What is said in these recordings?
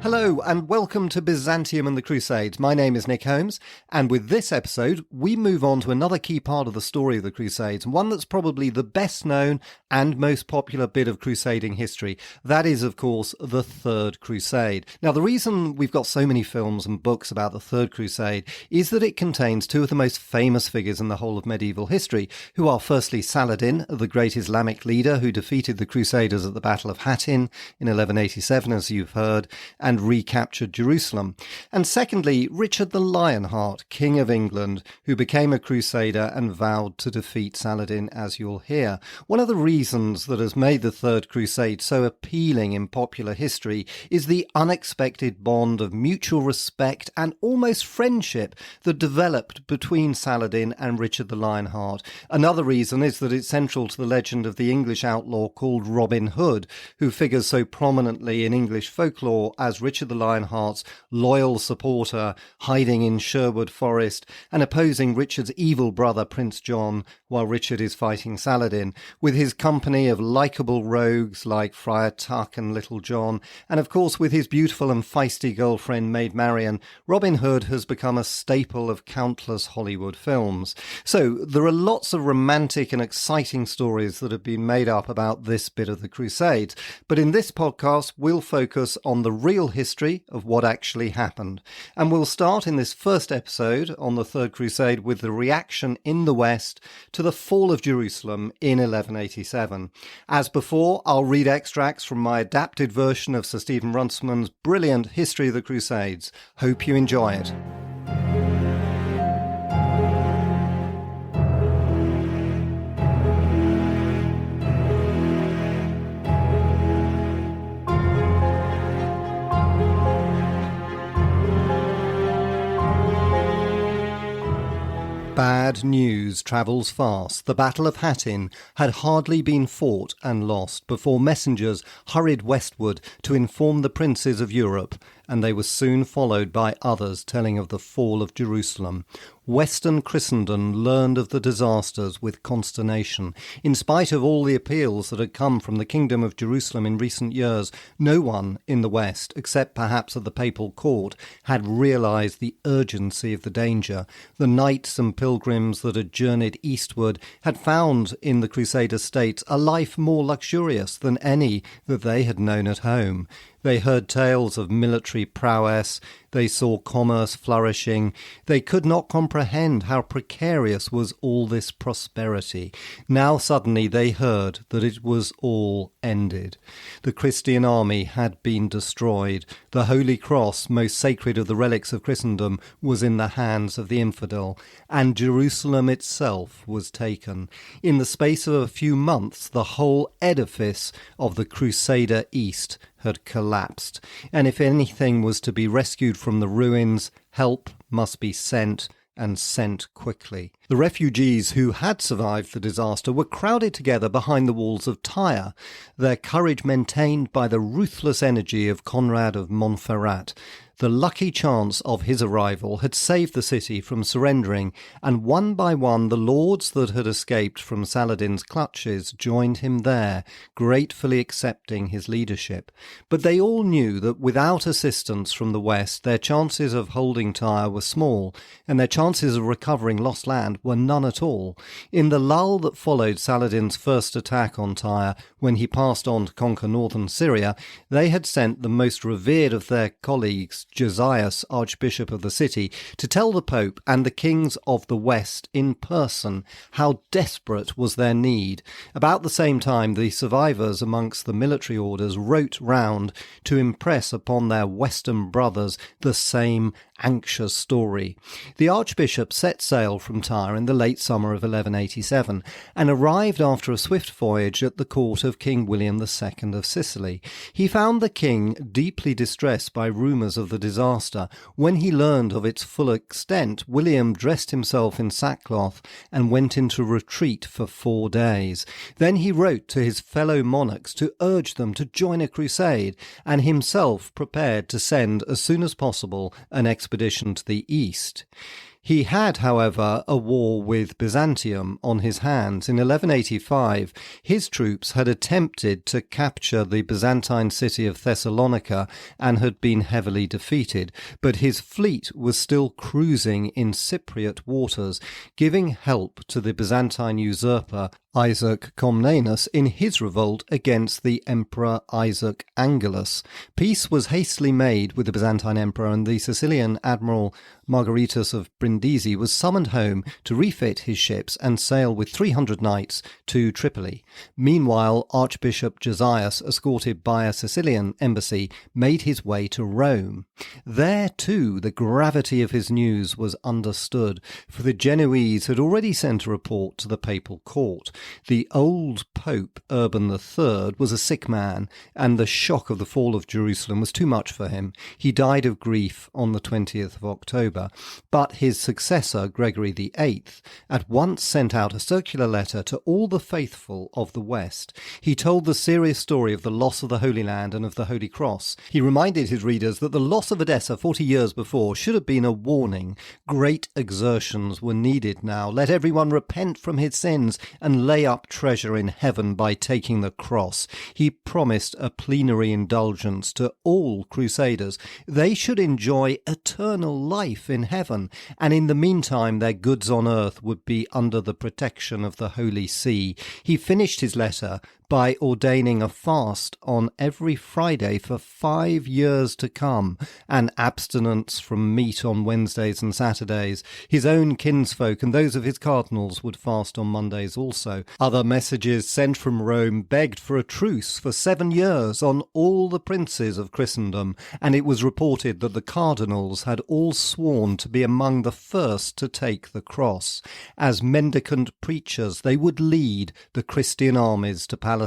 Hello and welcome to Byzantium and the Crusades. My name is Nick Holmes, and with this episode we move on to another key part of the story of the Crusades, one that's probably the best known and most popular bit of crusading history. That is, of course, the Third Crusade. Now, the reason we've got so many films and books about the Third Crusade is that it contains two of the most famous figures in the whole of medieval history, who are firstly Saladin, the great Islamic leader who defeated the Crusaders at the Battle of Hattin in 1187, as you've heard, and recaptured Jerusalem. And secondly, Richard the Lionheart, King of England, who became a Crusader and vowed to defeat Saladin, as you'll hear. One of the reasons that has made the Third Crusade so appealing in popular history is the unexpected bond of mutual respect and almost friendship that developed between Saladin and Richard the Lionheart. Another reason is that it's central to the legend of the English outlaw called Robin Hood, who figures so prominently in English folklore as Richard the Lionheart's loyal supporter, hiding in Sherwood Forest and opposing Richard's evil brother Prince John while Richard is fighting Saladin, with his company of likeable rogues like Friar Tuck and Little John, and of course with his beautiful and feisty girlfriend Maid Marian. Robin Hood has become a staple of countless Hollywood films. So there are lots of romantic and exciting stories that have been made up about this bit of the Crusades, but in this podcast we'll focus on the real history of what actually happened. And we'll start in this first episode on the Third Crusade with the reaction in the West to the fall of Jerusalem in 1187. As before, I'll read extracts from my adapted version of Sir Stephen Runciman's brilliant History of the Crusades. Hope you enjoy it. Bad news travels fast. The Battle of Hattin had hardly been fought and lost before messengers hurried westward to inform the princes of Europe, and they were soon followed by others telling of the fall of Jerusalem. Western Christendom learned of the disasters with consternation. In spite of all the appeals that had come from the Kingdom of Jerusalem in recent years, no one in the West, except perhaps at the papal court, had realised the urgency of the danger. The knights and pilgrims that had journeyed eastward had found in the Crusader states a life more luxurious than any that they had known at home. They heard tales of military prowess, they saw commerce flourishing, they could not comprehend how precarious was all this prosperity. Now suddenly they heard that it was all ended. The Christian army had been destroyed. The Holy Cross, most sacred of the relics of Christendom, was in the hands of the infidel, and Jerusalem itself was taken. In the space of a few months, the whole edifice of the Crusader East had collapsed, and if anything was to be rescued from the ruins, help must be sent, and sent quickly. The refugees who had survived the disaster were crowded together behind the walls of Tyre, their courage maintained by the ruthless energy of Conrad of Montferrat. The lucky chance of his arrival had saved the city from surrendering, and one by one the lords that had escaped from Saladin's clutches joined him there, gratefully accepting his leadership. But they all knew that without assistance from the west, their chances of holding Tyre were small, and their chances of recovering lost land were none at all. In the lull that followed Saladin's first attack on Tyre, when he passed on to conquer northern Syria, they had sent the most revered of their colleagues, Josias, Archbishop of the city, to tell the Pope and the kings of the West in person how desperate was their need. About the same time, the survivors amongst the military orders wrote round to impress upon their Western brothers the same anxious story. The Archbishop set sail from Tyre in the late summer of 1187 and arrived after a swift voyage at the court of King William II of Sicily. He found the king deeply distressed by rumours of the disaster. When he learned of its full extent, William dressed himself in sackcloth and went into retreat for 4 days. Then he wrote to his fellow monarchs to urge them to join a crusade, and himself prepared to send as soon as possible an expedition to the east. He had, however, a war with Byzantium on his hands. In 1185, his troops had attempted to capture the Byzantine city of Thessalonica and had been heavily defeated, but his fleet was still cruising in Cypriot waters, giving help to the Byzantine usurper Isaac Comnenus in his revolt against the Emperor Isaac Angelus. Peace was hastily made with the Byzantine emperor, and the Sicilian admiral Margaritus of Brindisi was summoned home to refit his ships and sail with 300 knights to Tripoli. Meanwhile, Archbishop Josias, escorted by a Sicilian embassy, made his way to Rome. There, too, the gravity of his news was understood, for the Genoese had already sent a report to the papal court. The old Pope, Urban III, was a sick man, and the shock of the fall of Jerusalem was too much for him. He died of grief on the 20th of October, but his successor, Gregory VIII, at once sent out a circular letter to all the faithful of the West. He told the serious story of the loss of the Holy Land and of the Holy Cross. He reminded his readers that the loss of Edessa 40 years before should have been a warning. Great exertions were needed now. Let everyone repent from his sins and lay up treasure in heaven by taking the cross. He promised a plenary indulgence to all crusaders. They should enjoy eternal life in heaven, and in the meantime their goods on earth would be under the protection of the Holy See. He finished his letter by ordaining a fast on every Friday for 5 years to come, and abstinence from meat on Wednesdays and Saturdays. His own kinsfolk and those of his cardinals would fast on Mondays also. Other messages sent from Rome begged for a truce for 7 years on all the princes of Christendom, and it was reported that the cardinals had all sworn to be among the first to take the cross. As mendicant preachers, they would lead the Christian armies to Palestine.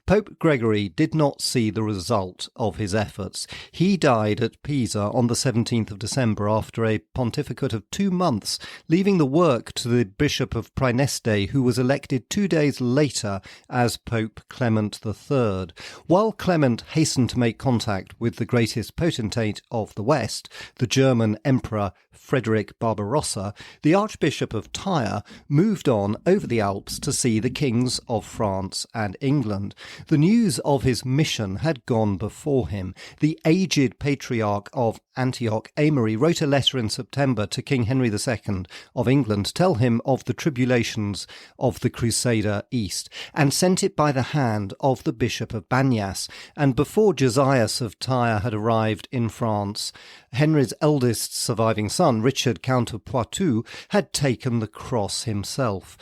Pope Gregory did not see the result of his efforts. He died at Pisa on the 17th of December after a pontificate of 2 months, leaving the work to the Bishop of Praeneste, who was elected 2 days later as Pope Clement III. While Clement hastened to make contact with the greatest potentate of the West, the German Emperor Frederick Barbarossa, the Archbishop of Tyre moved on over the Alps to see the kings of France and England. The news of his mission had gone before him. The aged patriarch of Antioch, Amory, wrote a letter in September to King Henry II of England to tell him of the tribulations of the Crusader East, and sent it by the hand of the Bishop of Banyas. And before Josias of Tyre had arrived in France, Henry's eldest surviving son, Richard, Count of Poitou, had taken the cross himself.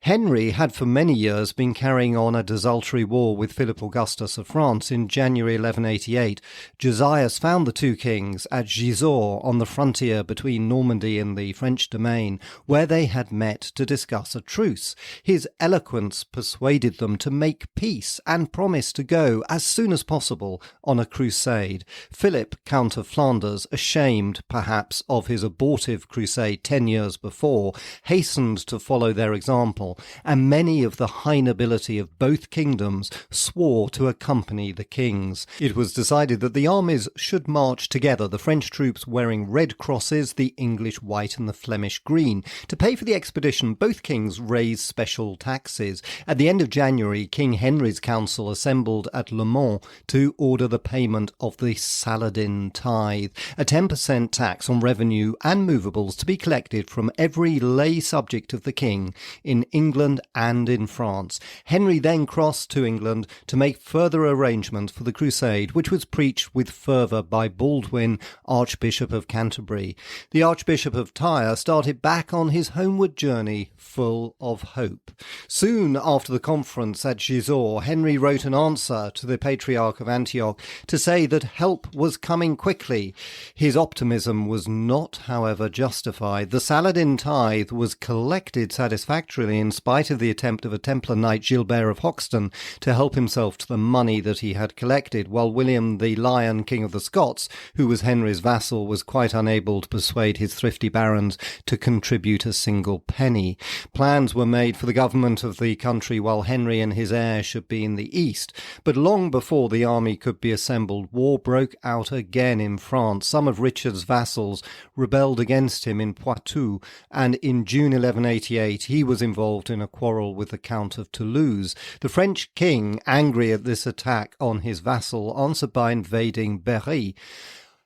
Henry had for many years been carrying on a desultory war with Philip Augustus of France. In January 1188, Josias found the two kings at Gisors on the frontier between Normandy and the French domain, where they had met to discuss a truce. His eloquence persuaded them to make peace and promise to go as soon as possible on a crusade. Philip, Count of Flanders, ashamed perhaps of his abortive crusade 10 years before, hastened to follow their example, and many of the high nobility of both kingdoms swore to accompany the kings. It was decided that the armies should march together, the French troops wearing red crosses, the English white and the Flemish green. To pay for the expedition, both kings raised special taxes. At the end of January, King Henry's council assembled at Le Mans to order the payment of the Saladin tithe, a 10% tax on revenue and movables to be collected from every lay subject of the king in England and in France. Henry then crossed to England to make further arrangements for the crusade, which was preached with fervour by Baldwin, Archbishop of Canterbury. The Archbishop of Tyre started back on his homeward journey full of hope. Soon after the conference at Gisors, Henry wrote an answer to the Patriarch of Antioch to say that help was coming quickly. His optimism was not, however, justified. The Saladin tithe was collected satisfactorily in spite of the attempt of a Templar knight, Gilbert of Hoxton, to help himself to the money that he had collected, while William the Lion, King of the Scots, who was Henry's vassal, was quite unable to persuade his thrifty barons to contribute a single penny. Plans were made for the government of the country while Henry and his heir should be in the east, but long before the army could be assembled, war broke out again in France. Some of Richard's vassals rebelled against him in Poitou, and in June 1188 he was involved in a quarrel with the Count of Toulouse. The French king, angry at this attack on his vassal, answered by invading Berry.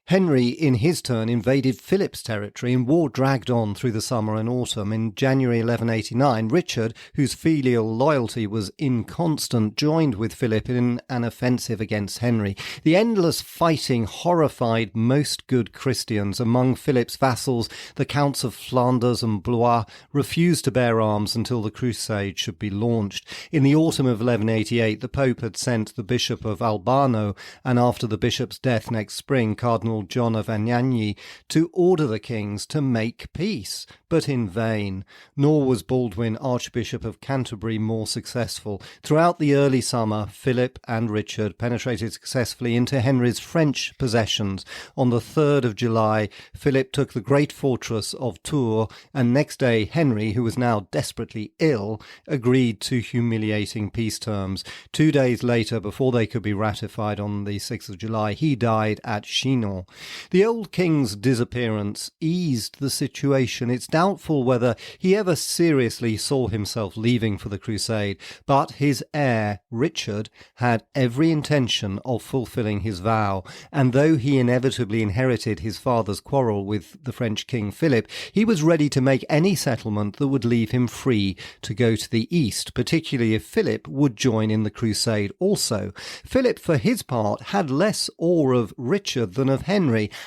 Henry, in his turn, invaded Philip's territory, and war dragged on through the summer and autumn. In January 1189, Richard, whose filial loyalty was inconstant, joined with Philip in an offensive against Henry. The endless fighting horrified most good Christians. Among Philip's vassals, the Counts of Flanders and Blois refused to bear arms until the Crusade should be launched. In the autumn of 1188, the Pope had sent the Bishop of Albano, and after the bishop's death next spring, Cardinal John of Anagni, to order the kings to make peace, but in vain. Nor was Baldwin, Archbishop of Canterbury, more successful. Throughout the early summer, Philip and Richard penetrated successfully into Henry's French possessions. On the 3rd of July, Philip took the great fortress of Tours, and next day Henry, who was now desperately ill, agreed to humiliating peace terms. 2 days later, before they could be ratified on the 6th of July, he died at Chinon. The old king's disappearance eased the situation. It's doubtful whether he ever seriously saw himself leaving for the Crusade, but his heir, Richard, had every intention of fulfilling his vow, and though he inevitably inherited his father's quarrel with the French king Philip, he was ready to make any settlement that would leave him free to go to the east, particularly if Philip would join in the Crusade also. Philip, for his part, had less awe of Richard than of Henry,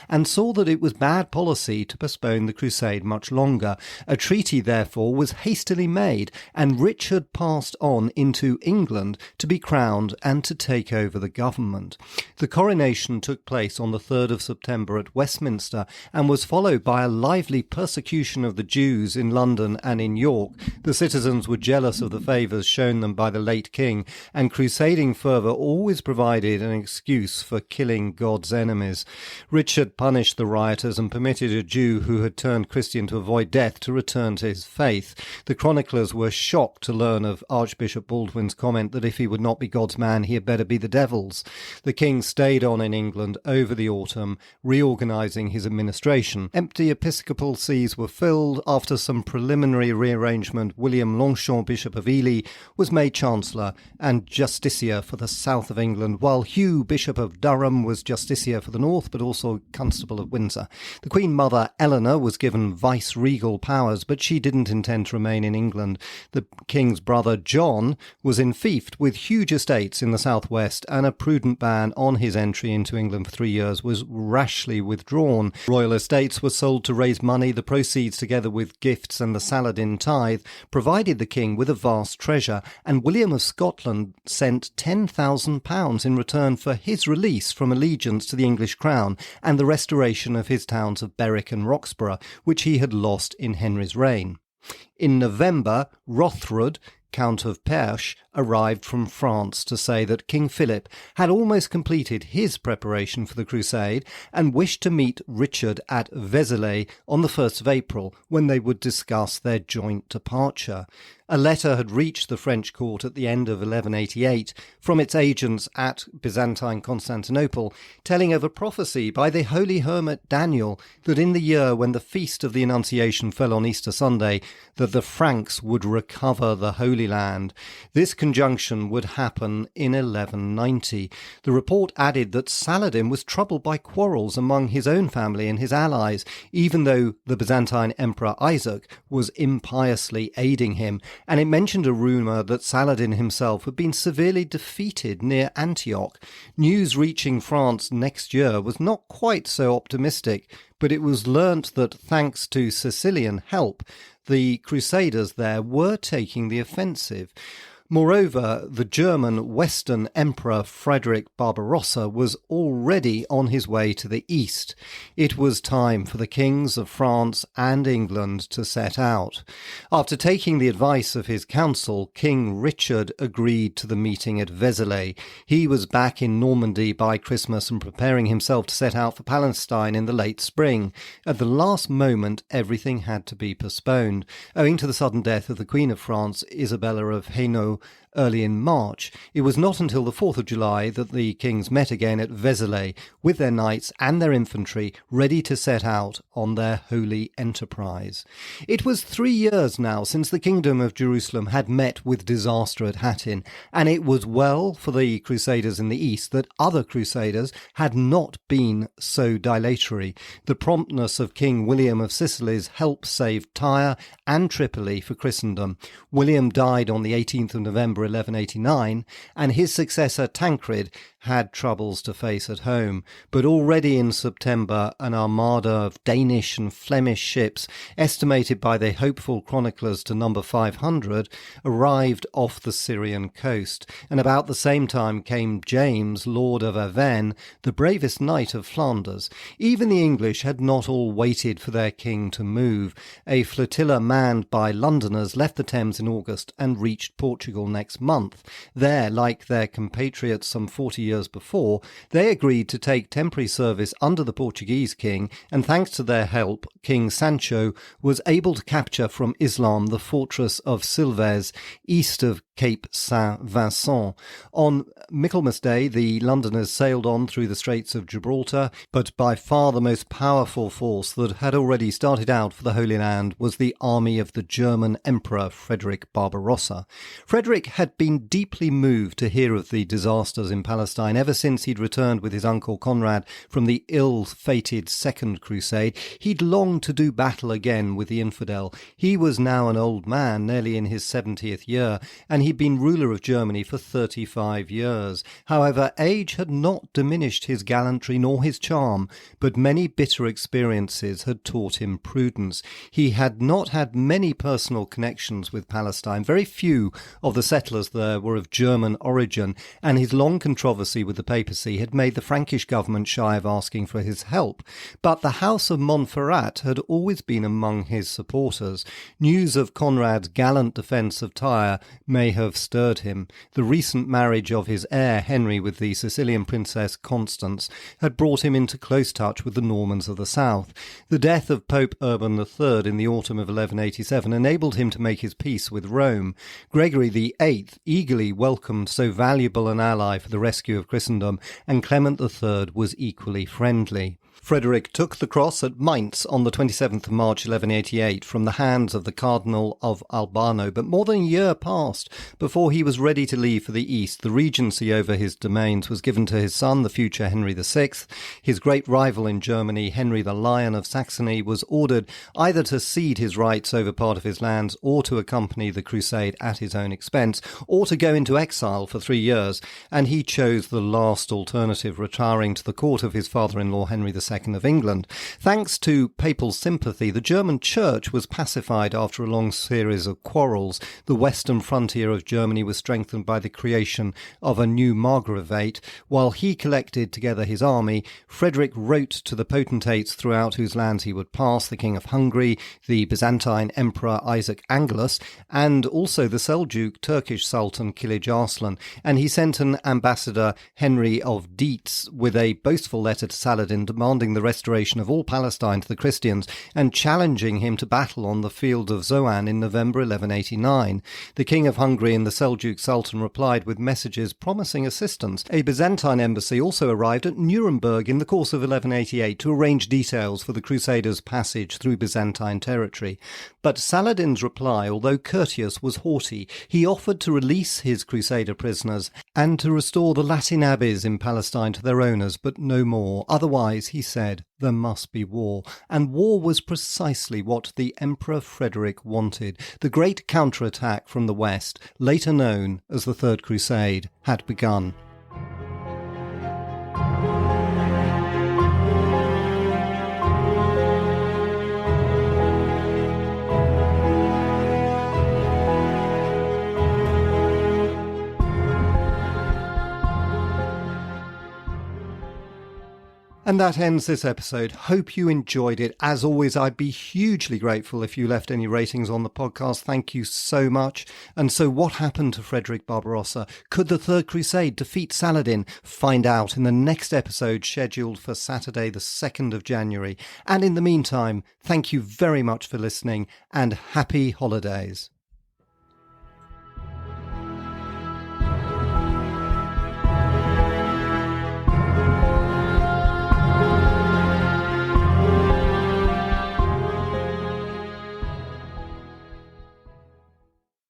and saw that it was bad policy to postpone the Crusade much longer. A treaty, therefore, was hastily made, and Richard passed on into England to be crowned and to take over the government. The coronation took place on the 3rd of September at Westminster, and was followed by a lively persecution of the Jews in London and in York. The citizens were jealous of the favours shown them by the late king, and crusading fervour always provided an excuse for killing God's enemies. Richard punished the rioters and permitted a Jew who had turned Christian to avoid death to return to his faith. The chroniclers were shocked to learn of Archbishop Baldwin's comment that if he would not be God's man, he had better be the devil's. The king stayed on in England over the autumn, reorganising his administration. Empty episcopal sees were filled. After some preliminary rearrangement, William Longchamp, Bishop of Ely, was made Chancellor and Justiciar for the south of England, while Hugh, Bishop of Durham, was Justiciar for the north, but also Constable of Windsor. The Queen Mother Eleanor was given vice-regal powers, but she didn't intend to remain in England. The king's brother John was enfeoffed with huge estates in the southwest, and a prudent ban on his entry into England for 3 years was rashly withdrawn. Royal estates were sold to raise money. The proceeds, together with gifts and the Saladin tithe, provided the king with a vast treasure, and William of Scotland sent £10,000 in return for his release from allegiance to the English crown and the restoration of his towns of Berwick and Roxburgh, which he had lost in Henry's reign. In November, Rothrud, Count of Perche, arrived from France to say that King Philip had almost completed his preparation for the Crusade and wished to meet Richard at Vézelay on the 1st of April, when they would discuss their joint departure. A letter had reached the French court at the end of 1188 from its agents at Byzantine Constantinople, telling of a prophecy by the holy hermit Daniel that in the year when the feast of the Annunciation fell on Easter Sunday, that the Franks would recover the Holy Land. This conjunction would happen in 1190. The report added that Saladin was troubled by quarrels among his own family and his allies, even though the Byzantine Emperor Isaac was impiously aiding him, and it mentioned a rumour that Saladin himself had been severely defeated near Antioch. News reaching France next year was not quite so optimistic, but it was learnt that, thanks to Sicilian help, the Crusaders there were taking the offensive. Moreover, the German Western Emperor Frederick Barbarossa was already on his way to the east. It was time for the kings of France and England to set out. After taking the advice of his council, King Richard agreed to the meeting at Vézelay. He was back in Normandy by Christmas and preparing himself to set out for Palestine in the late spring. At the last moment, everything had to be postponed, owing to the sudden death of the Queen of France, Isabella of Hainaut, early in March. It was not until the 4th of July that the kings met again at Vézelay, with their knights and their infantry ready to set out on their holy enterprise. It was 3 years now since the kingdom of Jerusalem had met with disaster at Hattin, and it was well for the Crusaders in the east that other Crusaders had not been so dilatory. The promptness of King William of Sicily's help saved Tyre and Tripoli for Christendom. William died on the 18th of November 1189, and his successor Tancred had troubles to face at home. But already in September, an armada of Danish and Flemish ships, estimated by the hopeful chroniclers to number 500, arrived off the Syrian coast, and about the same time came James, Lord of Avesnes, the bravest knight of Flanders. Even the English had not all waited for their king to move. A flotilla manned by Londoners left the Thames in August and reached Portugal next month. There, like their compatriots some 40 years before, they agreed to take temporary service under the Portuguese king, and thanks to their help, King Sancho was able to capture from Islam the fortress of Silves, east of Cape Saint-Vincent. On Michaelmas Day, the Londoners sailed on through the Straits of Gibraltar, but by far the most powerful force that had already started out for the Holy Land was the army of the German Emperor Frederick Barbarossa. Frederick had been deeply moved to hear of the disasters in Palestine ever since he'd returned with his uncle Conrad from the ill-fated Second Crusade. He'd longed to do battle again with the infidel. He was now an old man, nearly in his 70th year, and he'd been ruler of Germany for 35 years. However, age had not diminished his gallantry nor his charm, but many bitter experiences had taught him prudence. He had not had many personal connections with Palestine. Very few of the settlers there were of German origin, and his long controversy with the papacy had made the Frankish government shy of asking for his help. But the House of Montferrat had always been among his supporters. News of Conrad's gallant defence of Tyre may have stirred him. The recent marriage of his heir Henry with the Sicilian princess Constance had brought him into close touch with the Normans of the south. The death of Pope Urban III in the autumn of 1187 enabled him to make his peace with Rome. Gregory VIII eagerly welcomed so valuable an ally for the rescue of Christendom, and Clement III was equally friendly. Frederick took the cross at Mainz on the 27th of March 1188 from the hands of the Cardinal of Albano, but more than a year passed before he was ready to leave for the east. The regency over his domains was given to his son, the future Henry VI. His great rival in Germany, Henry the Lion of Saxony, was ordered either to cede his rights over part of his lands or to accompany the crusade at his own expense, or to go into exile for 3 years, and he chose the last alternative, retiring to the court of his father-in-law Henry II of England. Thanks to papal sympathy, the German church was pacified after a long series of quarrels. The western frontier of Germany was strengthened by the creation of a new margravate. While he collected together his army, Frederick wrote to the potentates throughout whose lands he would pass, the King of Hungary, the Byzantine Emperor Isaac Angelus, and also the Seljuk Turkish Sultan Kilij Arslan, and he sent an ambassador, Henry of Dietz, with a boastful letter to Saladin demanding the restoration of all Palestine to the Christians and challenging him to battle on the field of Zoan in November 1189. The King of Hungary and the Seljuk Sultan replied with messages promising assistance. A Byzantine embassy also arrived at Nuremberg in the course of 1188 to arrange details for the Crusaders' passage through Byzantine territory. But Saladin's reply, although courteous, was haughty. He offered to release his Crusader prisoners and to restore the Latin abbeys in Palestine to their owners, but no more. Otherwise, he said, there must be war. And war was precisely what the Emperor Frederick wanted. The great counterattack from the west, later known as the Third Crusade, had begun. And that ends this episode. Hope you enjoyed it. As always, I'd be hugely grateful if you left any ratings on the podcast. Thank you so much. And so what happened to Frederick Barbarossa? Could the Third Crusade defeat Saladin? Find out in the next episode scheduled for Saturday the 2nd of January. And in the meantime, thank you very much for listening and happy holidays.